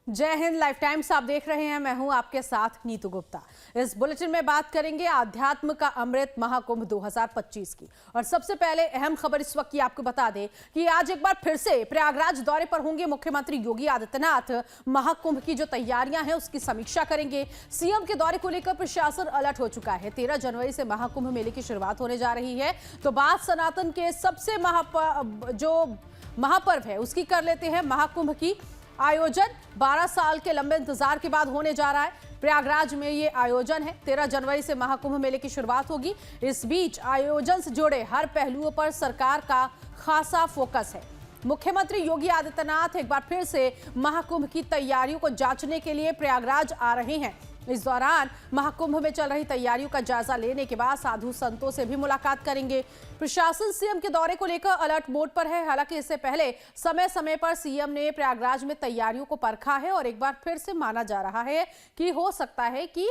जय Hind. Life times आप देख रहे हैं, मैं हूं आपके साथ नीतू गुप्ता। इस बुलेटिन में बात करेंगे आध्यात्म का अमृत महाकुंभ 2025 की। और सबसे पहले अहम खबर इस वक्त की आपको बता दें कि आज एक बार फिर से प्रयागराज दौरे पर होंगे मुख्यमंत्री योगी आदित्यनाथ। महाकुंभ की जो तैयारियां हैं उसकी समीक्षा करेंगे। सीएम के दौरे को लेकर प्रशासन अलर्ट हो चुका है। 13 जनवरी से महाकुंभ मेले की शुरुआत होने जा रही है। तो बात सनातन के सबसे महापर्व है उसकी कर लेते हैं। महाकुंभ की आयोजन 12 साल के लंबे इंतजार के बाद होने जा रहा है। प्रयागराज में ये आयोजन है। 13 जनवरी से महाकुंभ मेले की शुरुआत होगी। इस बीच आयोजन से जुड़े हर पहलुओं पर सरकार का खासा फोकस है। मुख्यमंत्री योगी आदित्यनाथ एक बार फिर से महाकुंभ की तैयारियों को जांचने के लिए प्रयागराज आ रहे हैं। इस दौरान महाकुंभ में चल रही तैयारियों का जायजा लेने के बाद साधु संतों से भी मुलाकात करेंगे। प्रशासन सीएम के दौरे को लेकर अलर्ट मोड पर है। हालांकि इससे पहले समय समय पर सीएम ने प्रयागराज में तैयारियों को परखा है और एक बार फिर से माना जा रहा है कि हो सकता है कि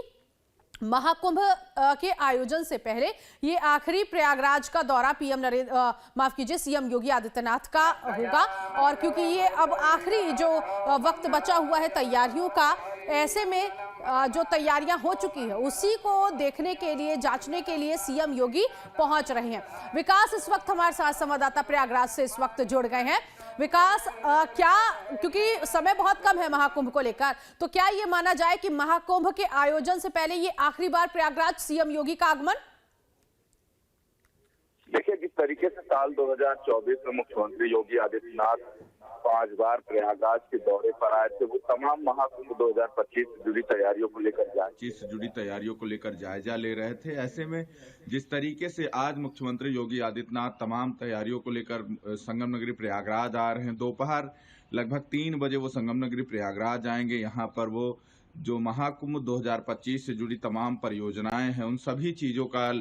महाकुंभ के आयोजन से पहले ये आखिरी प्रयागराज का दौरा सीएम योगी आदित्यनाथ का होगा। और क्योंकि ये अब आखिरी जो वक्त बचा हुआ है तैयारियों का, ऐसे में जो तैयारियां हो चुकी है उसी को देखने के लिए, जांचने के लिए सीएम योगी पहुंच रहे हैं। विकास इस वक्त हमारे साथ संवाददाता प्रयागराज से इस वक्त जुड़ गए हैं। विकास, क्योंकि समय बहुत कम है महाकुंभ को लेकर, तो क्या ये माना जाए कि महाकुंभ के आयोजन से पहले ये आखिरी बार प्रयागराज सीएम योगी का आगमन? देखिए, जिस तरीके से साल 2024 में मुख्यमंत्री योगी आदित्यनाथ 5 बार प्रयागराज के दौरे पर आए थे, वो तमाम महाकुंभ 2025 से जुड़ी तैयारियों को लेकर जायजा ले रहे थे। ऐसे में जिस तरीके से आज मुख्यमंत्री योगी आदित्यनाथ तमाम तैयारियों को लेकर संगम नगरी प्रयागराज आ रहे हैं। दोपहर लगभग 3 बजे वो संगम नगरी प्रयागराज आएंगे। यहाँ पर वो जो महाकुंभ 2025 से जुड़ी तमाम परियोजनाएं हैं उन सभी चीजों का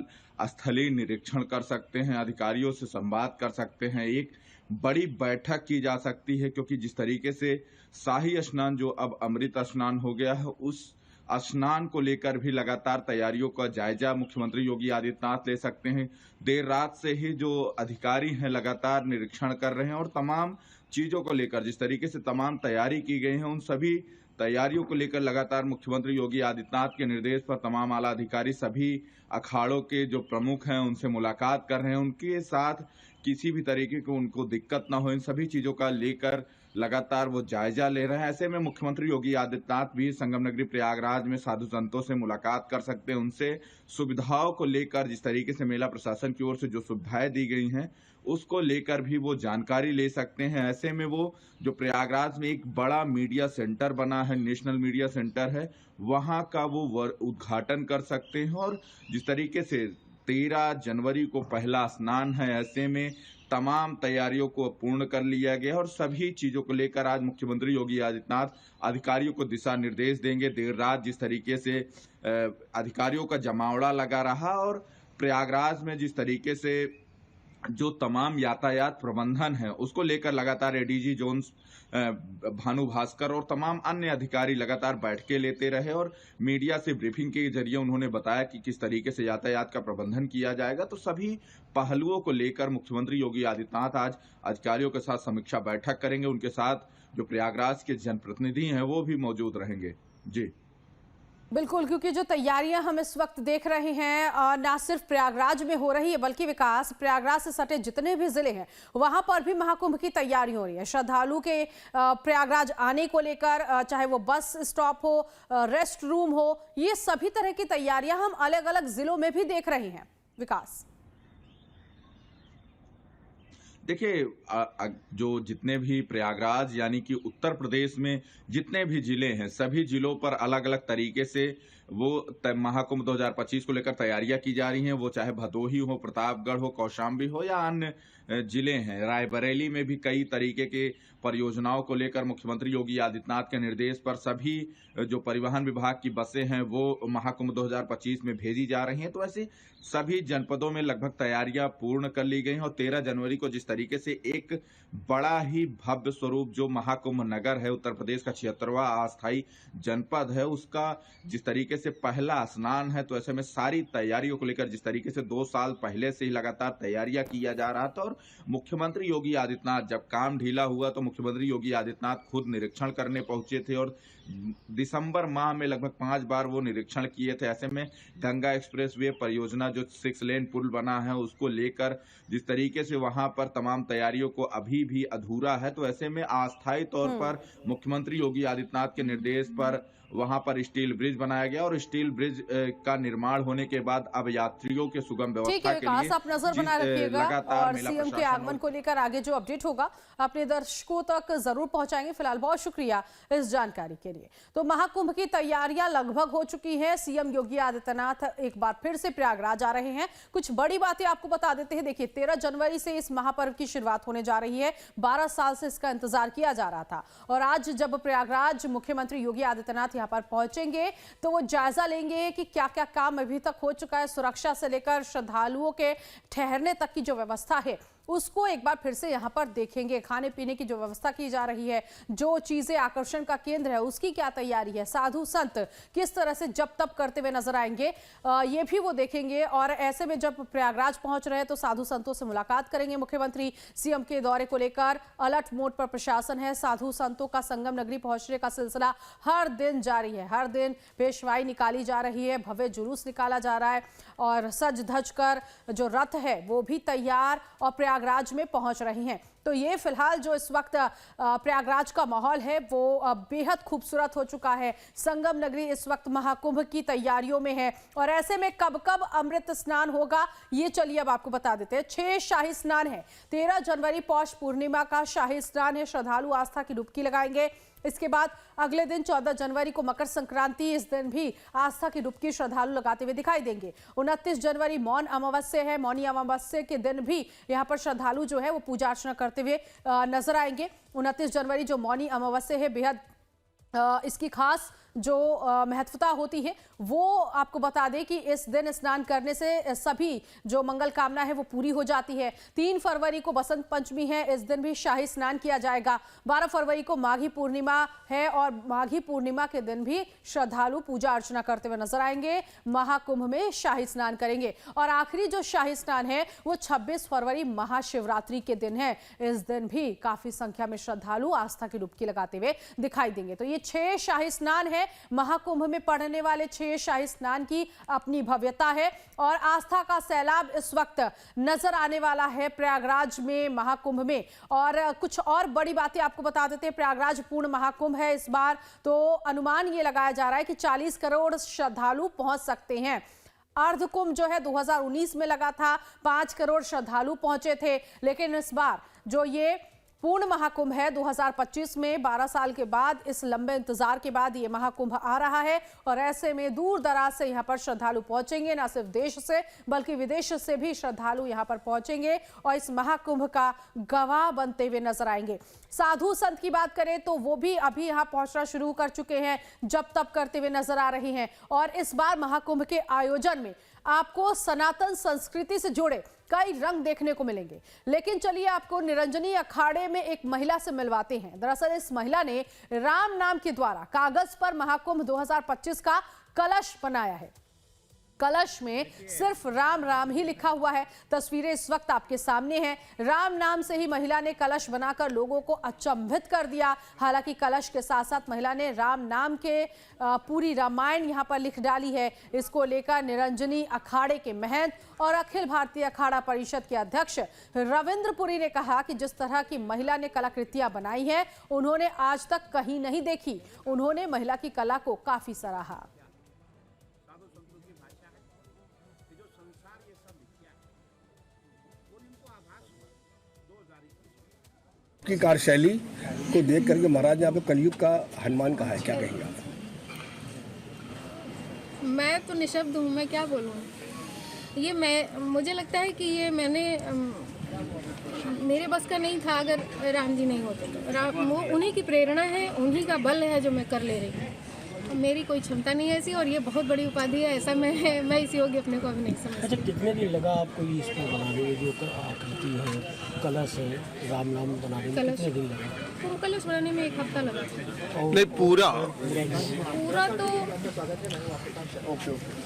स्थलीय निरीक्षण कर सकते हैं, अधिकारियों से संवाद कर सकते हैं, एक बड़ी बैठक की जा सकती है। क्योंकि जिस तरीके से शाही स्नान जो अब अमृत स्नान हो गया है, उस स्नान को लेकर भी लगातार तैयारियों का जायजा मुख्यमंत्री योगी आदित्यनाथ ले सकते हैं। देर रात से ही जो अधिकारी हैं लगातार निरीक्षण कर रहे हैं और तमाम चीजों को लेकर जिस तरीके से तमाम तैयारी की गई है उन सभी तैयारियों को लेकर लगातार मुख्यमंत्री योगी आदित्यनाथ के निर्देश पर तमाम आला अधिकारी सभी अखाड़ों के जो प्रमुख हैं उनसे मुलाकात कर रहे हैं। उनके साथ किसी भी तरीके की उनको दिक्कत ना हो, इन सभी चीजों का लेकर लगातार वो जायजा ले रहे हैं। ऐसे में मुख्यमंत्री योगी आदित्यनाथ भी संगम नगरी प्रयागराज में साधु संतों से मुलाकात कर सकते हैं। उनसे सुविधाओं को लेकर, जिस तरीके से मेला प्रशासन की ओर से जो सुविधाएं दी गई हैं उसको लेकर भी वो जानकारी ले सकते हैं। ऐसे में वो जो प्रयागराज में एक बड़ा मीडिया सेंटर बना है, नेशनल मीडिया सेंटर है, वहां का वो उद्घाटन कर सकते हैं। और जिस तरीके से 13 जनवरी को पहला स्नान है, ऐसे में तमाम तैयारियों को पूर्ण कर लिया गया और सभी चीजों को लेकर आज मुख्यमंत्री योगी आदित्यनाथ अधिकारियों को दिशा निर्देश देंगे। देर रात जिस तरीके से अधिकारियों का जमावड़ा लगा रहा और प्रयागराज में जिस तरीके से जो तमाम यातायात प्रबंधन है उसको लेकर लगातार एडीजी जोन्स भानु भास्कर और तमाम अन्य अधिकारी लगातार बैठकें लेते रहे और मीडिया से ब्रीफिंग के जरिए उन्होंने बताया कि किस तरीके से यातायात का प्रबंधन किया जाएगा। तो सभी पहलुओं को लेकर मुख्यमंत्री योगी आदित्यनाथ आज अधिकारियों के साथ समीक्षा बैठक करेंगे। उनके साथ जो प्रयागराज के जनप्रतिनिधि हैं वो भी मौजूद रहेंगे। जी बिल्कुल, क्योंकि जो तैयारियां हम इस वक्त देख रहे हैं ना सिर्फ प्रयागराज में हो रही है बल्कि विकास प्रयागराज से सटे जितने भी जिले हैं वहां पर भी महाकुंभ की तैयारी हो रही है। श्रद्धालु के प्रयागराज आने को लेकर चाहे वो बस स्टॉप हो, रेस्ट रूम हो, ये सभी तरह की तैयारियां हम अलग अलग जिलों में भी देख रहे हैं। विकास, देखिए, जो जितने भी प्रयागराज यानी कि उत्तर प्रदेश में जितने भी जिले हैं सभी जिलों पर अलग अलग तरीके से वो महाकुंभ 2025 को लेकर तैयारियां की जा रही हैं। वो चाहे भदोही हो, प्रतापगढ़ हो, कौशाम्बी हो या अन्य जिले हैं। रायबरेली में भी कई तरीके के परियोजनाओं को लेकर मुख्यमंत्री योगी आदित्यनाथ के निर्देश पर सभी जो परिवहन विभाग की बसें हैं वो महाकुंभ 2025 में भेजी जा रही हैं। तो ऐसे सभी जनपदों में लगभग तैयारियां पूर्ण कर ली गई हैं और 13 जनवरी को जिस तरीके से एक बड़ा ही भव्य स्वरूप जो महाकुंभ नगर है, उत्तर प्रदेश का 76वां अस्थायी जनपद है, उसका जिस तरीके से पहला स्नान है, तो ऐसे में सारी तैयारियों को लेकर जिस तरीके से 2 साल पहले से ही लगातार तैयारियां किया जा रहा था और मुख्यमंत्री योगी आदित्यनाथ जब काम ढीला हुआ तो मुख्यमंत्री योगी आदित्यनाथ खुद निरीक्षण करने पहुंचे थे और दिसंबर माह में लगभग 5 बार वो निरीक्षण किए थे। ऐसे में गंगा एक्सप्रेसवे परियोजना जो 6 लेन पुल बना है उसको लेकर जिस तरीके से वहां पर तमाम तैयारियों को अभी भी अधूरा है, तो ऐसे में अस्थायी तौर पर मुख्यमंत्री योगी आदित्यनाथ के निर्देश पर वहां पर स्टील ब्रिज बनाया गया और स्टील ब्रिज का निर्माण होने के बाद अब यात्रियों के सुगम व्यवस्था के लिए आप नजर बना रखिएगा और सीएम के आगमन को लेकर आगे जो अपडेट होगा अपने दर्शकों तक जरूर पहुंचाएंगे। फिलहाल बहुत शुक्रिया इस जानकारी के लिए। तो महाकुंभ की तैयारियां लगभग हो चुकी हैं। सीएम योगी आदित्यनाथ एक बार फिर से प्रयागराज आ रहे हैं। कुछ बड़ी बातें आपको बता देते हैं। देखिए, 13 जनवरी से इस महापर्व की शुरुआत होने जा रही है। 12 साल से इसका इंतजार किया जा रहा था और आज जब प्रयागराज मुख्यमंत्री योगी आदित्यनाथ यहाँ पर पहुंचेंगे तो वो जायजा लेंगे कि क्या क्या काम अभी तक हो चुका है। सुरक्षा से लेकर श्रद्धालुओं के ठहरने तक की जो व्यवस्था है उसको एक बार फिर से यहाँ पर देखेंगे। खाने पीने की जो व्यवस्था की जा रही है, जो चीजें आकर्षण का केंद्र है, उसकी क्या तैयारी है, साधु संत किस तरह से जप तप करते हुए नजर आएंगे, ये भी वो देखेंगे। और ऐसे में जब प्रयागराज पहुंच रहे हैं तो साधु संतों से मुलाकात करेंगे मुख्यमंत्री। सीएम के दौरे को लेकर अलर्ट मोड पर प्रशासन है। साधु संतों का संगम नगरी पहुंचने का सिलसिला हर दिन जारी है। हर दिन पेशवाई निकाली जा रही है, भव्य जुलूस निकाला जा रहा है और सज धज कर जो रथ है वो भी तैयार और प्रयागराज में पहुंच रही हैं। तो ये फिलहाल जो इस वक्त प्रयागराज का माहौल है वो बेहद खूबसूरत हो चुका है। संगम नगरी इस वक्त महाकुंभ की तैयारियों में है और ऐसे में कब कब अमृत स्नान होगा ये चलिए अब आपको बता देते हैं। 6 शाही स्नान है। 13 जनवरी पौष पूर्णिमा का शाही स्नान है। श्रद्धालु आस्था की डुबकी लगाएंगे। इसके बाद अगले दिन 14 जनवरी को मकर संक्रांति, इस दिन भी आस्था की डुबकी श्रद्धालु लगाते हुए दिखाई देंगे। 29 जनवरी मौन अमावस्या है। मौनी अमावस्या के दिन भी यहाँ पर श्रद्धालु जो है वो पूजा अर्चना करते हुए नजर आएंगे। 29 जनवरी जो मौनी अमावस्या है बेहद इसकी खास जो महत्वता होती है वो आपको बता दें कि इस दिन स्नान करने से सभी जो मंगल कामना है वो पूरी हो जाती है। 3 फरवरी को बसंत पंचमी है। इस दिन भी शाही स्नान किया जाएगा। 12 फरवरी को माघी पूर्णिमा है और माघी पूर्णिमा के दिन भी श्रद्धालु पूजा अर्चना करते हुए नजर आएंगे। महाकुंभ में शाही स्नान करेंगे और आखिरी जो शाही स्नान है वो 26 फरवरी महाशिवरात्रि के दिन है। इस दिन भी काफी संख्या में श्रद्धालु आस्था की डुबकी लगाते हुए दिखाई देंगे। तो ये 6 शाही स्नान है। महाकुंभ में पड़ने वाले 6 शाही स्नान की अपनी भव्यता है और आस्था का सैलाब इस वक्त नजर आने वाला है प्रयागराज में महाकुंभ में। और कुछ और बड़ी बातें आपको बता देते हैं। प्रयागराज पूर्ण महाकुंभ है इस बार, तो अनुमान ये लगाया जा रहा है कि 40 करोड़ श्रद्धालु पहुंच सकते हैं। अर्धकुंभ जो है 2019 में लगा था, 5 करोड़ श्रद्धालु पहुंचे थे, लेकिन इस बार जो ये पूर्ण महाकुंभ है 2025 में 12 साल के बाद, इस लंबे इंतजार के बाद ये महाकुंभ आ रहा है और ऐसे में दूर दराज से यहाँ पर श्रद्धालु पहुंचेंगे। न सिर्फ देश से बल्कि विदेश से भी श्रद्धालु यहाँ पर पहुंचेंगे और इस महाकुंभ का गवाह बनते हुए नजर आएंगे। साधु संत की बात करें तो वो भी अभी यहाँ पहुंचना शुरू कर चुके हैं, जप तप करते हुए नजर आ रहे हैं। और इस बार महाकुंभ के आयोजन में आपको सनातन संस्कृति से जुड़े कई रंग देखने को मिलेंगे। लेकिन चलिए आपको निरंजनी अखाड़े में एक महिला से मिलवाते हैं। दरअसल इस महिला ने राम नाम के द्वारा कागज पर महाकुंभ 2025 का कलश बनाया है। कलश में सिर्फ राम राम ही लिखा हुआ है। तस्वीरें इस वक्त आपके सामने हैं। राम नाम से ही महिला ने कलश बनाकर लोगों को अचंभित कर दिया। हालांकि कलश के साथ साथ महिला ने राम नाम के पूरी रामायण यहां पर लिख डाली है। इसको लेकर निरंजनी अखाड़े के महंत और अखिल भारतीय अखाड़ा परिषद के अध्यक्ष रविंद्र पुरी ने कहा कि जिस तरह की महिला ने कलाकृतियां बनाई है उन्होंने आज तक कहीं नहीं देखी। उन्होंने महिला की कला को काफी सराहा। की कार्यशैली को देख करके महाराज ने यहाँ पे कलयुग का हनुमान कहा है, क्या कहेंगे आप? मैं तो निशब्द हूँ, मैं क्या बोलूँ। ये मुझे लगता है कि ये मेरे बस का नहीं था अगर राम जी नहीं होते तो। वो उन्हीं की प्रेरणा है, उन्हीं का बल है जो मैं कर ले रही हूँ। मेरी कोई क्षमता नहीं है ऐसी, और ये बहुत बड़ी उपाधि है, ऐसा मैं इस योग्य अपने को अभी नहीं समझती। अच्छा, कितने दिन लगा आपको ये इसको बनाने में, जो आकृति है, कलश है, राम नाम बनाने में कलश। कितने दिन लगा? तो कलश बनाने में 1 हफ्ता लगा। नहीं, पूरा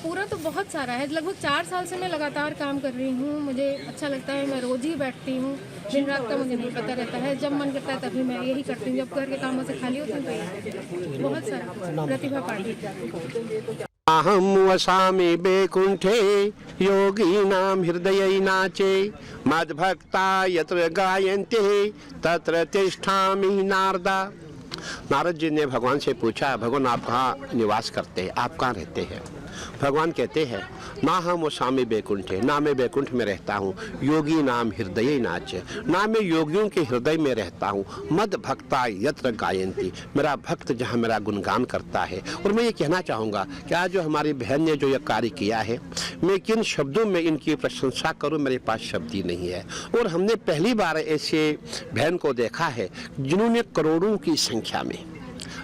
पूरा तो बहुत सारा है। लगभग 4 साल से मैं लगातार काम कर रही हूँ। मुझे अच्छा लगता है, मैं रोज ही बैठती हूँ, दिन रात का मुझे नहीं पता रहता है। जब मन करता है तभी मैं यही करती हूँ, जब घर के कामों से खाली होती हूँ तो बहुत सारा। प्रतिभा पाटिल। अहं वसामि वैकुंठे योगिनां हृदये नाचे मद्भक्ता यत्र गायन्ते तत्र तिष्ठामि नारदा। नारद जी ने भगवान से पूछा, भगवान आप कहाँ निवास करते हैं, आप कहाँ रहते हैं? भगवान कहते हैं, ना हम वसामि वैकुंठे, ना मैं वैकुंठ में रहता हूँ, योगी नाम हृदय नाचे, ना मैं योगियों के हृदय में रहता हूँ, मद भक्ता यत्र गायंती, मेरा भक्त जहाँ मेरा गुणगान करता है। और मैं ये कहना चाहूँगा कि आज जो हमारी बहन ने जो यह कार्य किया है, मैं किन शब्दों में इनकी प्रशंसा करूँ, मेरे पास शब्द ही नहीं है। और हमने पहली बार ऐसे बहन को देखा है जिन्होंने करोड़ों की संख्या में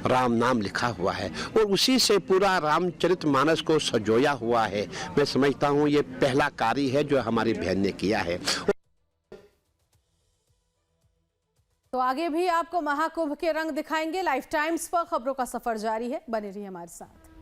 राम नाम लिखा हुआ है और उसी से पूरा रामचरितमानस को सजोया हुआ है। मैं समझता हूँ ये पहला कार्य है जो हमारी बहन ने किया है। तो आगे भी आपको महाकुंभ के रंग दिखाएंगे। लाइफ टाइम्स पर खबरों का सफर जारी है, बने रहिए हमारे साथ।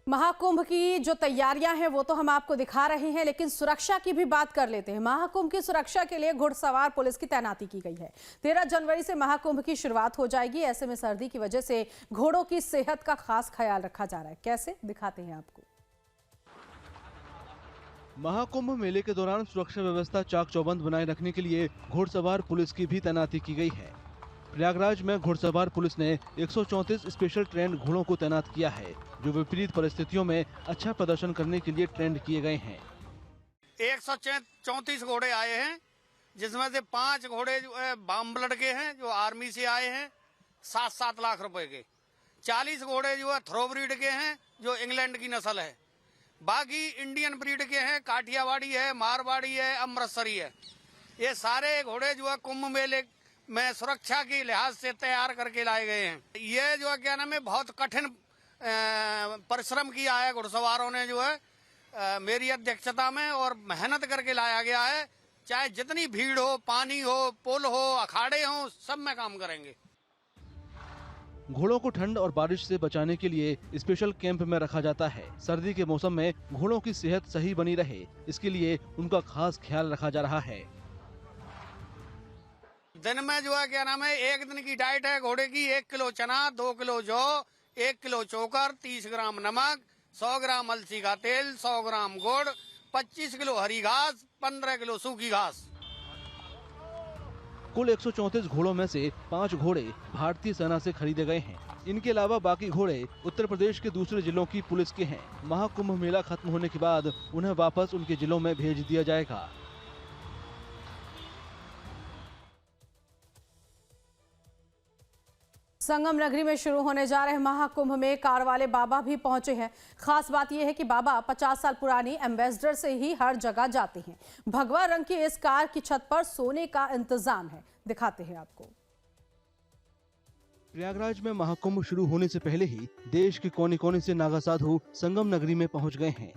महाकुंभ की जो तैयारियां हैं वो तो हम आपको दिखा रहे हैं, लेकिन सुरक्षा की भी बात कर लेते हैं। महाकुंभ की सुरक्षा के लिए घुड़सवार पुलिस की तैनाती की गई है। 13 जनवरी से महाकुंभ की शुरुआत हो जाएगी। ऐसे में सर्दी की वजह से घोड़ों की सेहत का खास ख्याल रखा जा रहा है। कैसे, दिखाते हैं आपको। महाकुंभ मेले के दौरान सुरक्षा व्यवस्था चाक चौबंद बनाए रखने के लिए घुड़सवार पुलिस की भी तैनाती की गई है। प्रयागराज में घुड़सवार पुलिस ने 134 स्पेशल ट्रेंड घोड़ों को तैनात किया है, जो विपरीत परिस्थितियों में अच्छा प्रदर्शन करने के लिए ट्रेंड किए गए हैं। 134 घोड़े आए हैं, जिसमें से 5 घोड़े जो है बाम ब्लड के हैं, जो आर्मी से आए हैं 7-7 लाख रुपए के। 40 घोड़े जो है थ्रोब्रीड के हैं, जो इंग्लैंड की नस्ल है। बाकी इंडियन ब्रीड के हैं, काठियावाड़ी है, मारवाड़ी है, अमृतसरी है। ये सारे घोड़े जो है कुंभ मेले में सुरक्षा के लिहाज से तैयार करके लाए गए हैं। ये जो है क्या नाम है, बहुत कठिन परिश्रम किया है घुड़सवारों ने, जो है मेरी अध्यक्षता में, और मेहनत करके लाया गया है। चाहे जितनी भीड़ हो, पानी हो, पुल हो, अखाड़े हो, सब में काम करेंगे। घोड़ों को ठंड और बारिश से बचाने के लिए स्पेशल कैंप में रखा जाता है। सर्दी के मौसम में घोड़ों की सेहत सही बनी रहे, इसके लिए उनका खास ख्याल रखा जा रहा है। दिन में जो है क्या नाम है, 1 दिन की डाइट है घोड़े की 1 किलो चना, 2 किलो जौ, 1 किलो चोकर, 30 ग्राम नमक, 100 ग्राम अलसी का तेल, 100 ग्राम गुड़, 25 किलो हरी घास, 15 किलो सूखी घास। कुल 134 घोड़ों में से 5 घोड़े भारतीय सेना से खरीदे गए हैं। इनके अलावा बाकी घोड़े उत्तर प्रदेश के दूसरे जिलों की पुलिस के हैं। महाकुंभ मेला खत्म होने के बाद उन्हें वापस उनके जिलों में भेज दिया जाएगा। संगम नगरी में शुरू होने जा रहे महाकुंभ में कार वाले बाबा भी पहुंचे हैं। खास बात यह है कि बाबा 50 साल पुरानी एम्बेसडर से ही हर जगह जाते हैं। भगवा रंग की इस कार की छत पर सोने का इंतजाम है, दिखाते हैं आपको। प्रयागराज में महाकुंभ शुरू होने से पहले ही देश के कोने कोने से नागा साधु संगम नगरी में पहुंच गए हैं।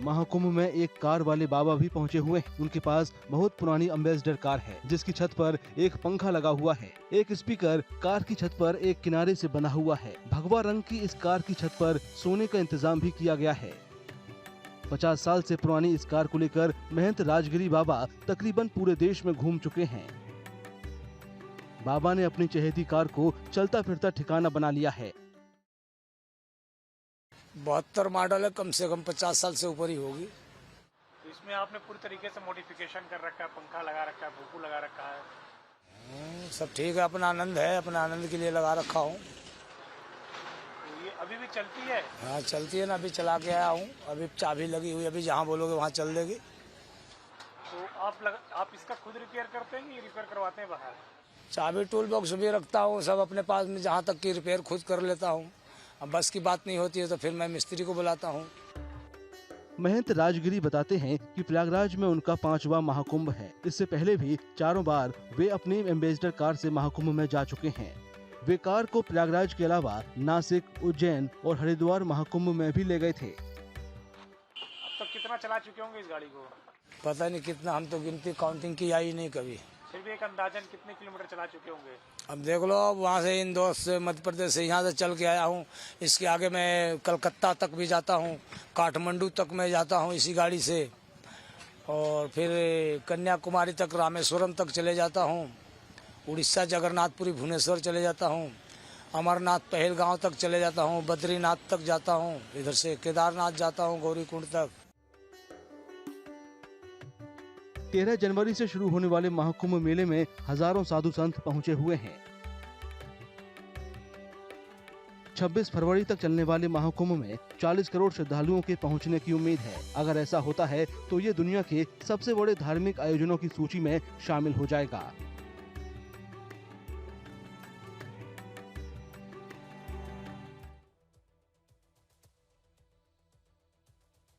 महाकुंभ में एक कार वाले बाबा भी पहुंचे हुए हैं। उनके पास बहुत पुरानी एम्बेसडर कार है, जिसकी छत पर एक पंखा लगा हुआ है। एक स्पीकर कार की छत पर एक किनारे से बना हुआ है। भगवा रंग की इस कार की छत पर सोने का इंतजाम भी किया गया है। 50 साल से पुरानी इस कार को लेकर महंत राजगिरी बाबा तकरीबन पूरे देश में घूम चुके हैं। बाबा ने अपनी चहेती कार को चलता फिरता ठिकाना बना लिया है। 72 मॉडल है, कम से कम 50 साल से ऊपर ही होगी। तो इसमें आपने पूरी तरीके से मॉडिफिकेशन कर रखा है, पंखा लगा रखा है, भूकू लगा रखा है। सब ठीक है, अपना आनंद है, अपना आनंद के लिए लगा रखा हूँ। अभी भी चलती है? हाँ चलती है ना, अभी चला के आया हूँ, अभी चाबी लगी हुई, अभी जहाँ बोलोगे वहाँ चल देगी। तो आप इसका खुद रिपेयर करते हैं कि रिपेयर करवाते हैं बाहर? चाबी टूल बॉक्स भी रखता हूँ सब अपने पास में, जहाँ तक की रिपेयर खुद कर लेता हूँ। अब बस की बात नहीं होती है तो फिर मैं मिस्त्री को बुलाता हूँ। महंत राजगिरी बताते हैं कि प्रयागराज में उनका 5वां महाकुंभ है। इससे पहले भी 4 बार वे अपनी एम्बेसडर कार से महाकुंभ में जा चुके हैं। वे कार को प्रयागराज के अलावा नासिक, उज्जैन और हरिद्वार महाकुंभ में भी ले गए थे। अब तक कितना चला चुके होंगे इस गाड़ी को? पता नहीं कितना, हम तो गिनती काउंटिंग की आई नहीं कभी। फिर भी एक अंदाजन कितने किलोमीटर चला चुके होंगे? अब देख लो, वहाँ से इंदौर से, मध्य प्रदेश से यहाँ से चल के आया हूँ। इसके आगे मैं कलकत्ता तक भी जाता हूँ, काठमांडू तक मैं जाता हूँ इसी गाड़ी से, और फिर कन्याकुमारी तक, रामेश्वरम तक चले जाता हूँ, उड़ीसा जगन्नाथपुरी भुवनेश्वर चले जाता हूँ, अमरनाथ पहलगांव तक चले जाता हूँ, बद्रीनाथ तक जाता हूँ, इधर से केदारनाथ जाता हूँ, गौरीकुंड तक। 13 जनवरी से शुरू होने वाले महाकुंभ मेले में हजारों साधु संत पहुंचे हुए हैं। 26 फरवरी तक चलने वाले महाकुंभ में 40 करोड़ श्रद्धालुओं के पहुंचने की उम्मीद है। अगर ऐसा होता है तो ये दुनिया के सबसे बड़े धार्मिक आयोजनों की सूची में शामिल हो जाएगा।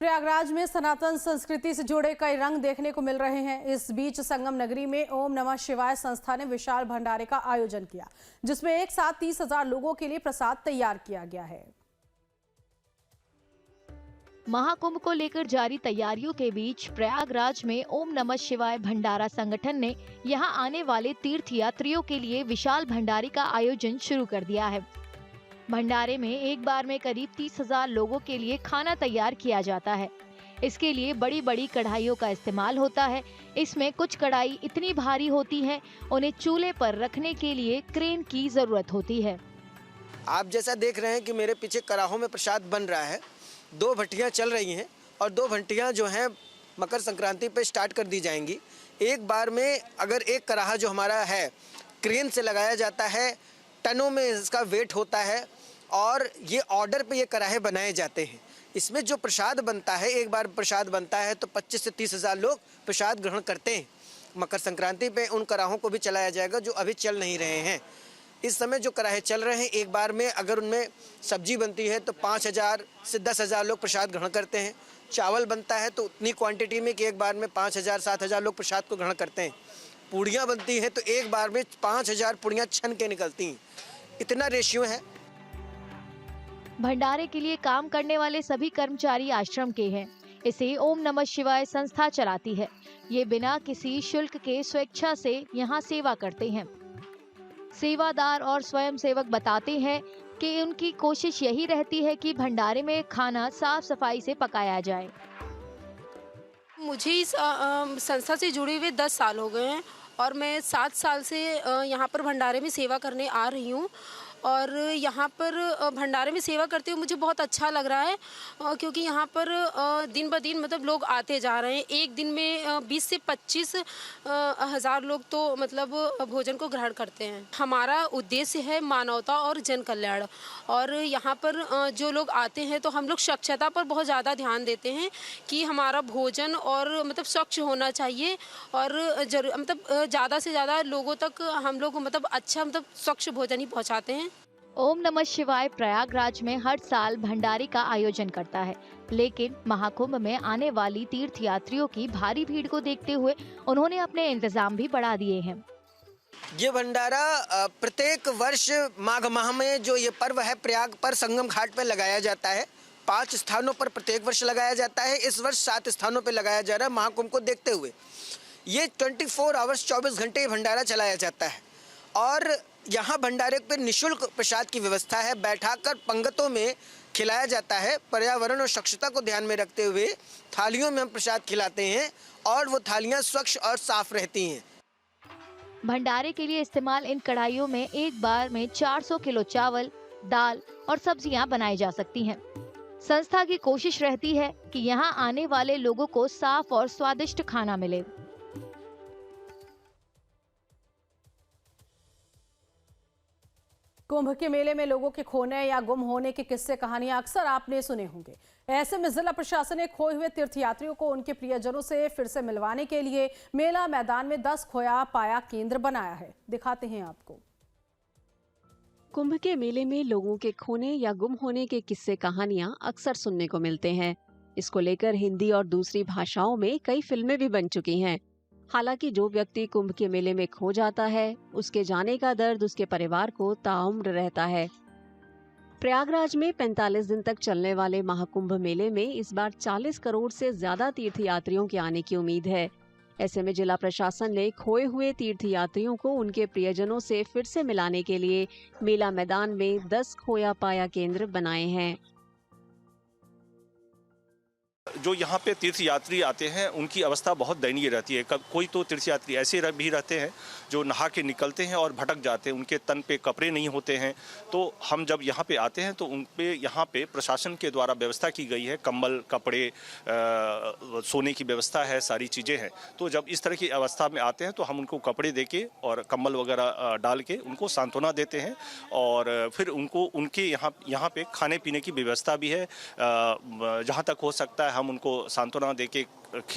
प्रयागराज में सनातन संस्कृति से जुड़े कई रंग देखने को मिल रहे हैं। इस बीच संगम नगरी में ओम नमः शिवाय संस्था ने विशाल भंडारे का आयोजन किया, जिसमें एक साथ 30,000 लोगों के लिए प्रसाद तैयार किया गया है। महाकुंभ को लेकर जारी तैयारियों के बीच प्रयागराज में ओम नमः शिवाय भंडारा संगठन ने यहां आने वाले तीर्थयात्रियों के लिए विशाल भंडारे का आयोजन शुरू कर दिया है। भंडारे में एक बार में करीब 30,000 लोगों के लिए खाना तैयार किया जाता है। इसके लिए बड़ी बड़ी कढ़ाइयों का इस्तेमाल होता है। इसमें कुछ कढ़ाई इतनी भारी होती है, उन्हें चूल्हे पर रखने के लिए क्रेन की जरूरत होती है। आप जैसा देख रहे हैं कि मेरे पीछे कराहों में प्रसाद बन रहा है। 2 भट्टियाँ चल रही हैं और 2 भट्टियाँ जो हैं मकर संक्रांति पे स्टार्ट कर दी जाएंगी। एक बार में अगर एक कराहा जो हमारा है क्रेन से लगाया जाता है, टनों में इसका वेट होता है और ये ऑर्डर पे ये कराहे बनाए जाते हैं। इसमें जो प्रसाद बनता है, एक बार प्रसाद बनता है तो 25 से 30,000 लोग प्रसाद ग्रहण करते हैं। मकर संक्रांति पे उन कराहों को भी चलाया जाएगा जो अभी चल नहीं रहे हैं। इस समय जो कराहे चल रहे हैं, एक बार में अगर उनमें सब्जी बनती है तो 5,000 से 10,000 लोग प्रसाद ग्रहण करते हैं। चावल बनता है तो उतनी क्वांटिटी में कि एक बार में 5,000 7,000 लोग प्रसाद को ग्रहण करते हैं। पूड़ियाँ बनती हैं तो एक बार में 5,000 पूड़ियाँ छन के निकलती हैं। इतना रेशियो है। भंडारे के लिए काम करने वाले सभी कर्मचारी आश्रम के हैं। इसे ओम नमः शिवाय संस्था चलाती है। ये बिना किसी शुल्क के स्वेच्छा से यहाँ सेवा करते हैं। सेवादार और स्वयंसेवक बताते हैं कि उनकी कोशिश यही रहती है कि भंडारे में खाना साफ सफाई से पकाया जाए। मुझे इस संस्था से जुड़े हुए 10 साल हो गए हैं और मैं 7 साल से यहाँ पर भंडारे में सेवा करने आ रही हूँ। और यहाँ पर भंडारे में सेवा करते हुए मुझे बहुत अच्छा लग रहा है, क्योंकि यहाँ पर दिन ब दिन मतलब लोग आते जा रहे हैं। एक दिन में 20 से 25 हज़ार लोग तो मतलब भोजन को ग्रहण करते हैं। हमारा उद्देश्य है मानवता और जन कल्याण, और यहाँ पर जो लोग आते हैं तो हम लोग स्वच्छता पर बहुत ज़्यादा ध्यान देते हैं कि हमारा भोजन और मतलब स्वच्छ होना चाहिए, और मतलब ज़्यादा से ज़्यादा लोगों तक हम लोग मतलब अच्छा मतलब स्वच्छ भोजन ही पहुँचाते हैं। ओम नमः शिवाय प्रयागराज में हर साल भंडारे का आयोजन करता है, लेकिन महाकुंभ में आने वाली तीर्थयात्रियों की भारी भीड़ को देखते हुए उन्होंने अपने इंतजाम भी बढ़ा दिए हैं। ये भंडारा प्रत्येक वर्ष माघ माह में जो ये पर्व है प्रयाग पर संगम घाट पर लगाया जाता है। 5 स्थानों पर प्रत्येक वर्ष लगाया जाता है। इस वर्ष 7 स्थानों पर लगाया जा रहा है। महाकुंभ को देखते हुए ये 24 आवर्स 24 घंटे भंडारा चलाया जाता है और यहाँ भंडारे पर निःशुल्क प्रसाद की व्यवस्था है। बैठाकर पंगतों में खिलाया जाता है। पर्यावरण और स्वच्छता को ध्यान में रखते हुए थालियों में हम प्रसाद खिलाते हैं और वो थालियाँ स्वच्छ और साफ रहती हैं। भंडारे के लिए इस्तेमाल इन कढ़ाइयों में एक बार में 400 किलो चावल, दाल और सब्जियां बनाई जा सकती हैं। संस्था की कोशिश रहती है कि यहाँ आने वाले लोगों को साफ और स्वादिष्ट खाना मिले। कुंभ के मेले में लोगों के खोने या गुम होने के किस्से कहानियां अक्सर आपने सुने होंगे। ऐसे में जिला प्रशासन ने खोए हुए तीर्थयात्रियों को उनके प्रियजनों से फिर से मिलवाने के लिए मेला मैदान में 10 खोया पाया केंद्र बनाया है। दिखाते हैं आपको। कुंभ के मेले में लोगों के खोने या गुम होने के किस्से कहानियां अक्सर सुनने को मिलते हैं। इसको लेकर हिंदी और दूसरी भाषाओं में कई फिल्में भी बन चुकी हैं। हालांकि जो व्यक्ति कुंभ के मेले में खो जाता है, उसके जाने का दर्द उसके परिवार को ताउम्र रहता है। प्रयागराज में 45 दिन तक चलने वाले महाकुंभ मेले में इस बार 40 करोड़ से ज्यादा तीर्थयात्रियों के आने की उम्मीद है। ऐसे में जिला प्रशासन ने खोए हुए तीर्थयात्रियों को उनके प्रियजनों से फिर से मिलाने के लिए मेला मैदान में 10 खोया पाया केंद्र बनाए हैं। जो यहाँ पे तीर्थयात्री आते हैं उनकी अवस्था बहुत दयनीय रहती है। कोई तो तीर्थयात्री ऐसे भी रहते हैं जो नहा के निकलते हैं और भटक जाते हैं, उनके तन पे कपड़े नहीं होते हैं। तो हम जब यहाँ पे आते हैं तो उन पे यहाँ पे प्रशासन के द्वारा व्यवस्था की गई है, कंबल, कपड़े, सोने की व्यवस्था है, सारी चीज़ें हैं। तो जब इस तरह की अवस्था में आते हैं तो हम उनको कपड़े दे के और कंबल वगैरह डाल के उनको सांत्वना देते हैं और फिर उनको उनके यहाँ पे खाने पीने की व्यवस्था भी है। जहाँ तक हो सकता है हम उनको सांत्वना देके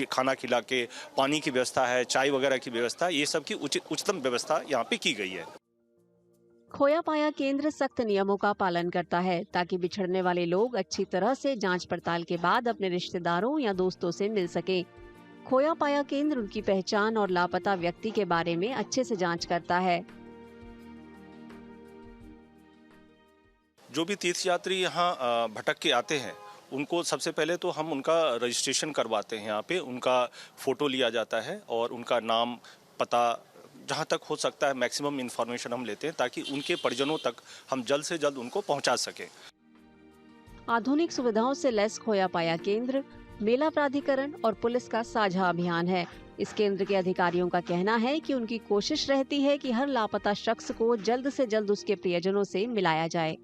खाना खिला के, पानी की व्यवस्था है, चाय वगैरह की व्यवस्था, ये सब की उच्चतम व्यवस्था यहाँ पे की गई है। खोया पाया केंद्र सख्त नियमों का पालन करता है ताकि बिछड़ने वाले लोग अच्छी तरह से जांच पड़ताल के बाद अपने रिश्तेदारों या दोस्तों से मिल सके। खोया पाया केंद्र उनकी पहचान और लापता व्यक्ति के बारे में अच्छे से जांच करता है। जो भी तीर्थयात्री यहाँ भटक के आते हैं उनको सबसे पहले तो हम उनका रजिस्ट्रेशन करवाते हैं। यहाँ पे उनका फ़ोटो लिया जाता है और उनका नाम, पता, जहाँ तक हो सकता है मैक्सिमम इन्फॉर्मेशन हम लेते हैं ताकि उनके परिजनों तक हम जल्द से जल्द उनको पहुँचा सकें। आधुनिक सुविधाओं से लैस खोया पाया केंद्र मेला प्राधिकरण और पुलिस का साझा अभियान है। इस केंद्र के अधिकारियों का कहना है कि उनकी कोशिश रहती है कि हर लापता शख्स को जल्द से जल्द उसके प्रियजनों से मिलाया जाए।